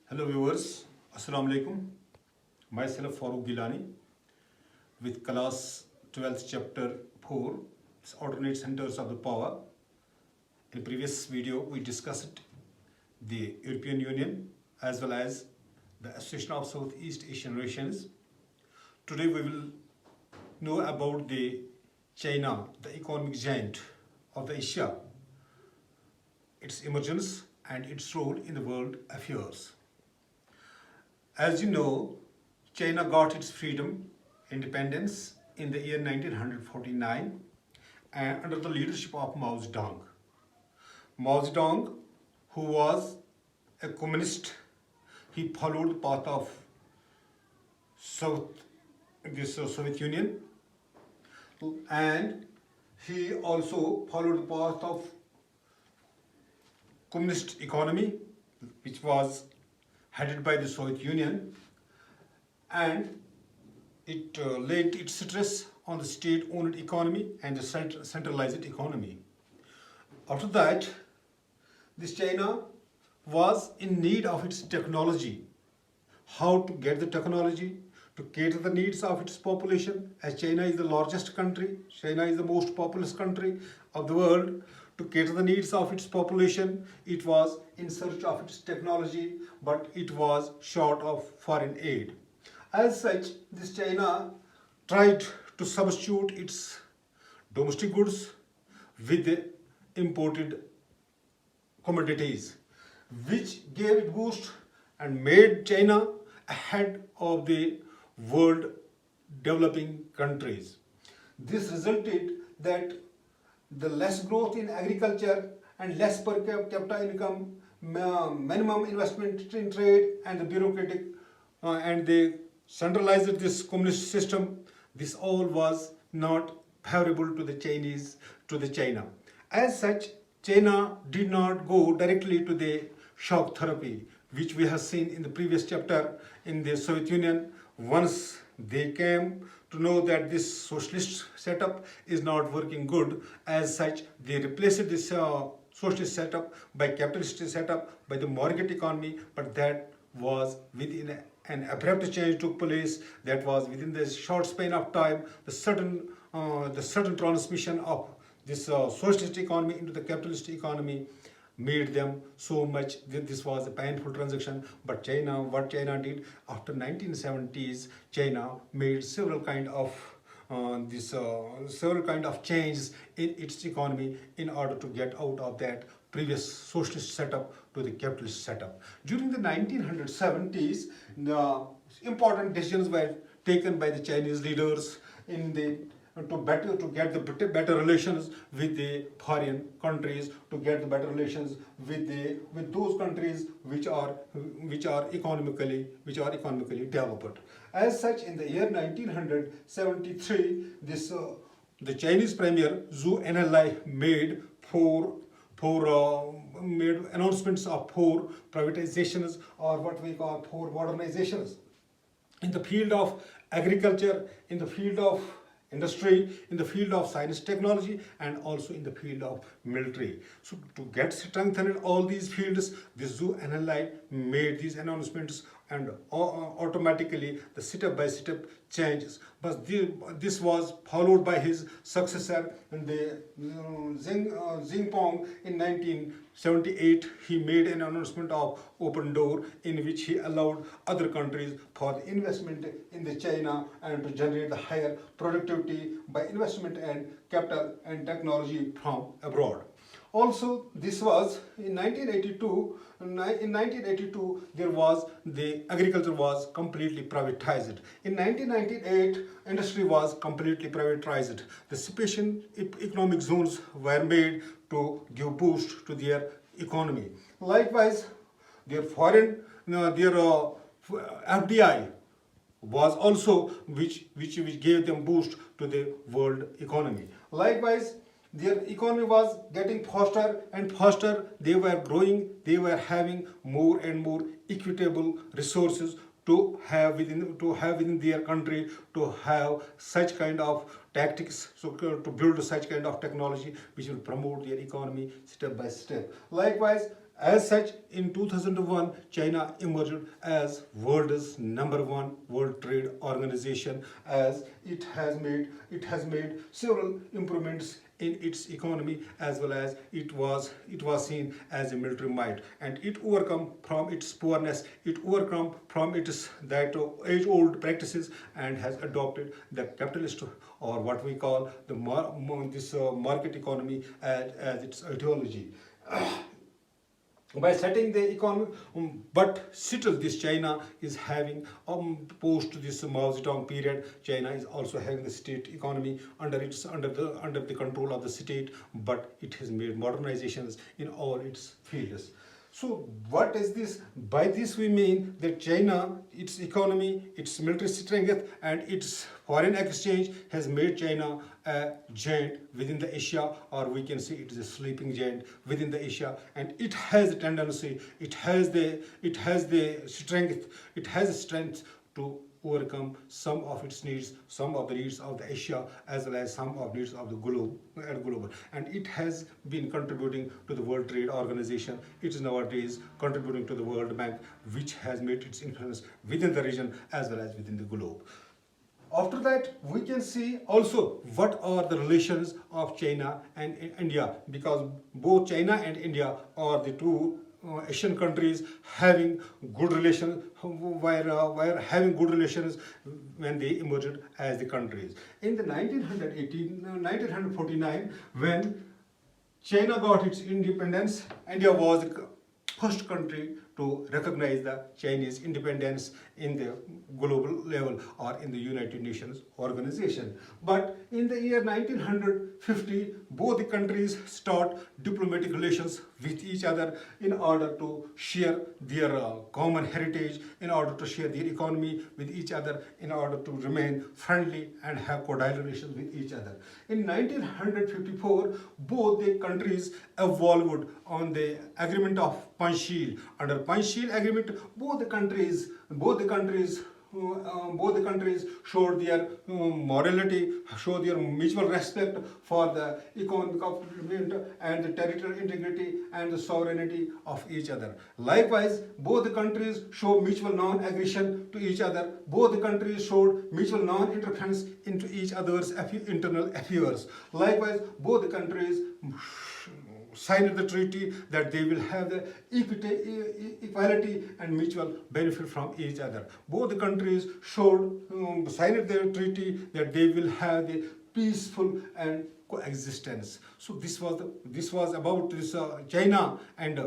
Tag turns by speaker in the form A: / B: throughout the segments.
A: Hello viewers, Assalamu alaikum. Myself Farooq Geelani with class 12th chapter 4, alternate centers of the power. In previous video we discussed the European Union as well as the Association of Southeast Asian Nations. Today we will know about the China, the economic giant of the Asia, its emergence and its role in the world affairs. As you know, China got its freedom, independence in the year 1949 and under the leadership of Mao Zedong. Mao Zedong, who was a communist, he followed the path of Soviet Union, and he also followed the path of communist economy, which was headed by the Soviet Union, and it laid its stress on the state-owned economy and the centralized economy. After that, this China was in need of its technology. How to get the technology to cater the needs of its population, as China is the largest country, China is the most populous country of the world. To cater the needs of its population, it was in search of its technology, but it was short of foreign aid. As such, this China tried to substitute its domestic goods with the imported commodities, which gave it boost and made China ahead of the world developing countries. This resulted that the less growth in agriculture and less per capita income, minimum investment in trade, and the bureaucratic and they centralized this communist system. This all was not favorable to the China. As such, China did not go directly to the shock therapy, which we have seen in the previous chapter in the Soviet Union. Once they came to know that this socialist setup is not working good, as such they replaced this socialist setup by capitalist setup, by the market economy, but that was within an abrupt change took place. That was within this short span of time, the sudden transmission of this socialist economy into the capitalist economy made them so much that this was a painful transaction. But China, what China did after 1970s, China made several kind of changes in its economy in order to get out of that previous socialist setup to the capitalist setup. During the 1970s, the important decisions were taken by the Chinese leaders in the to get the better relations with the foreign countries, to get the better relations with those countries which are economically developed. As such, in the year 1973, the Chinese premier Zhou Enlai made made announcements of 4 privatizations, or what we call 4 modernizations, in the field of agriculture, in the field of industry, in the field of science technology, and also in the field of military. So to get strengthened in all these fields, this Zhou Enlai made these announcements, and automatically the step-by-step changes. But this was followed by his successor, the Jinping. In 1978, he made an announcement of open door, in which he allowed other countries for the investment in the China and to generate the higher productivity by investment and capital and technology from abroad. Also, this was in 1982. In 1982, the agriculture was completely privatized. In 1998, industry was completely privatized. The special economic zones were made to give boost to their economy. Likewise, their FDI was also which gave them boost to the world economy. Likewise, their economy was getting faster and faster. They were growing. They were having more and more equitable resources to have within their country, to have such kind of tactics, so to build such kind of technology which will promote their economy step by step. Likewise, As such, in 2001, China emerged as world's number one World Trade Organization, as it has made several improvements in its economy, as well as it was seen as a military might, and it overcome from its poorness, it overcome from its that age old practices, and has adopted the capitalist, or what we call the market economy, as its ideology. By setting the economy, but still this China is having, post this Mao Zedong period, China is also having the state economy under the control of the state, but it has made modernizations in all its fields. So what is this? By this we mean that China, its economy, its military strength, and its foreign exchange has made China a giant within the Asia, or we can say it is a sleeping giant within the Asia, and it has a tendency, it has the strength to overcome some of its needs, some of the needs of the Asia, as well as some of the needs of the global. And it has been contributing to the World Trade Organization. It is nowadays contributing to the World Bank, which has made its influence within the region as well as within the globe. After that, we can see also what are the relations of China and India, because both China and India are the two Asian countries having good relations, were having good relations when they emerged as the countries. In the 1949, when China got its independence, India was the first country to recognize the Chinese independence in the global level, or in the United Nations organization. But in the year 1950, both the countries start diplomatic relations with each other in order to share their common heritage, in order to share their economy with each other, in order to remain friendly and have cordial relations with each other. In 1954, both the countries evolved on the agreement of Panchsheel. Under Panchsheel agreement, both the countries showed their morality, showed their mutual respect for the economic development and the territorial integrity and the sovereignty of each other. Likewise, both the countries showed mutual non-aggression to each other. Both the countries showed mutual non-interference into each other's internal affairs. Likewise, both the countries signed the treaty that they will have the equality and mutual benefit from each other. Both the countries signed the treaty that they will have the peaceful and coexistence. So this was about this China and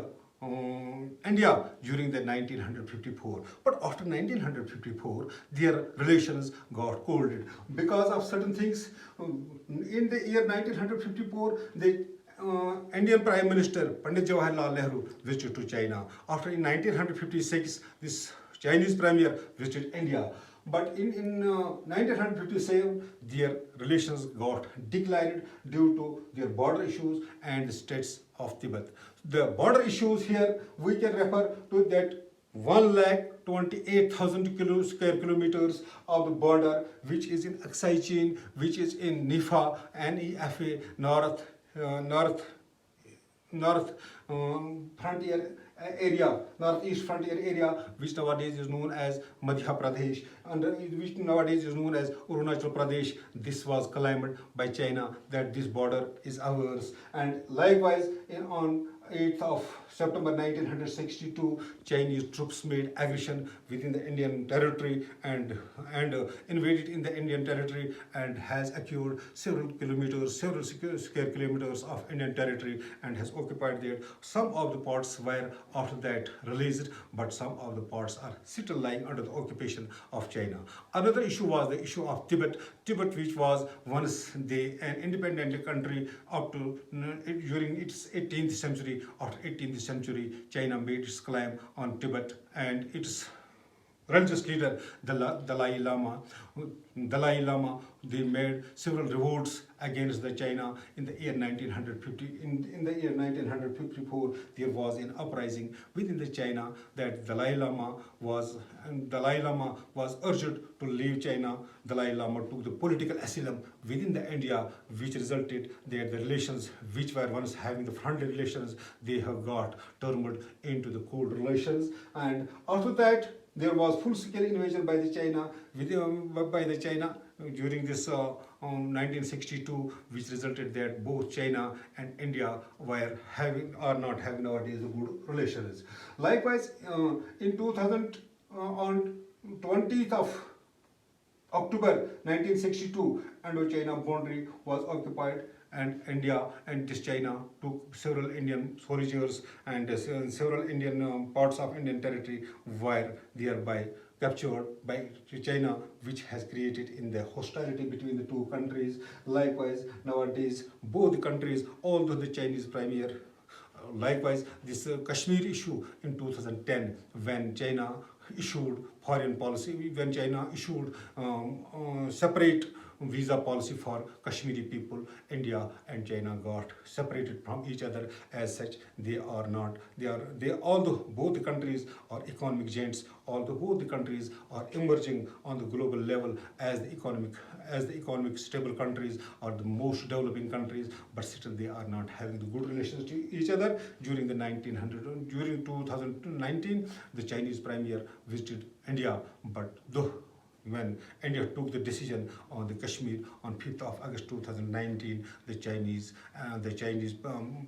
A: India during the 1954. But after 1954, their relations got colded because of certain things. In the year 1954, the Indian Prime Minister Pandit Jawaharlal Nehru visited to China. After in 1956, this Chinese Premier visited India. But in 1957, their relations got declined due to their border issues and the states of Tibet. The border issues here, we can refer to that 128,000 square kilometers of the border, which is in Aksai Chin, which is in NIFA, NEFA, north frontier area, northeast frontier area, which nowadays is known as Madhya Pradesh, which nowadays is known as Arunachal Pradesh. This was claimed by China that this border is ours. And likewise, on 8th of September 1962, Chinese troops made aggression within the Indian territory and invaded in the Indian territory, and has acquired several square kilometers of Indian territory, and has occupied there. Some of the parts were after that released, but some of the parts are still lying under the occupation of China. Another issue was the issue of Tibet, which was once an independent country up to during its 18th century. After 18th century, China made its claim on Tibet, and its religious leader Dalai Lama. Dalai Lama, they made several revolts against the China in the year 1950. In the year 1954, there was an uprising within the China that Dalai Lama was urged to leave China. Dalai Lama took the political asylum within the India, which resulted that the relations which were once having the friendly relations, they have got turned into the cold relations. And after that, there was full-scale invasion by the China during this 1962, which resulted that both China and India are not having nowadays good relations. Likewise, in 2000 on 20th of October 1962, Indo-China boundary was occupied, and India and this China took several Indian soldiers, and several Indian parts of Indian territory were thereby captured by China, which has created in the hostility between the two countries. Likewise, nowadays both countries, although the Chinese premier, likewise this Kashmir issue in 2010, when China issued foreign policy, when China issued separate visa policy for Kashmiri people, India and China got separated from each other. As such, although both the countries are economic giants, although both the countries are emerging on the global level as the economic stable countries or the most developing countries, but still they are not having the good relations to each other. During 2019, the Chinese premier visited India, but though when India took the decision on the Kashmir on 5th of August 2019, the Chinese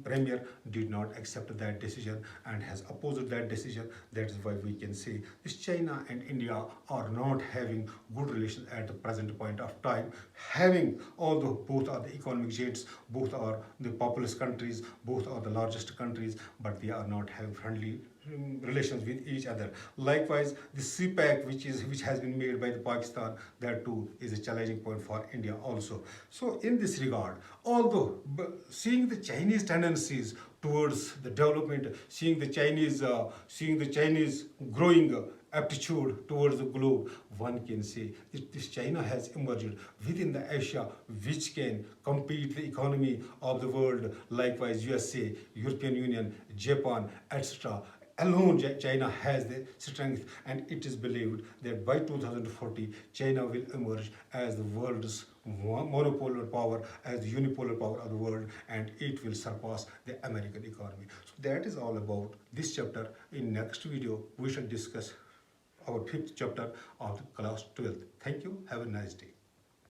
A: premier did not accept that decision and has opposed that decision. That is why we can say this China and India are not having good relations at the present point of time. Although both are the economic giants, both are the populous countries, both are the largest countries, but they are not having friendly relations with each other. Likewise, the CPAC, which has been made by the Pakistan, that too is a challenging point for India also. So in this regard, although seeing the Chinese tendencies towards the development, seeing the Chinese growing aptitude towards the globe, one can say that this China has emerged within the Asia, which can compete the economy of the world. Likewise, USA, European Union, Japan, etc. Alone, China has the strength, and it is believed that by 2040, China will emerge as the world's monopolar power, as the unipolar power of the world, and it will surpass the American economy. So that is all about this chapter. In next video, we shall discuss our 5th chapter of the class 12th. Thank you. Have a nice day.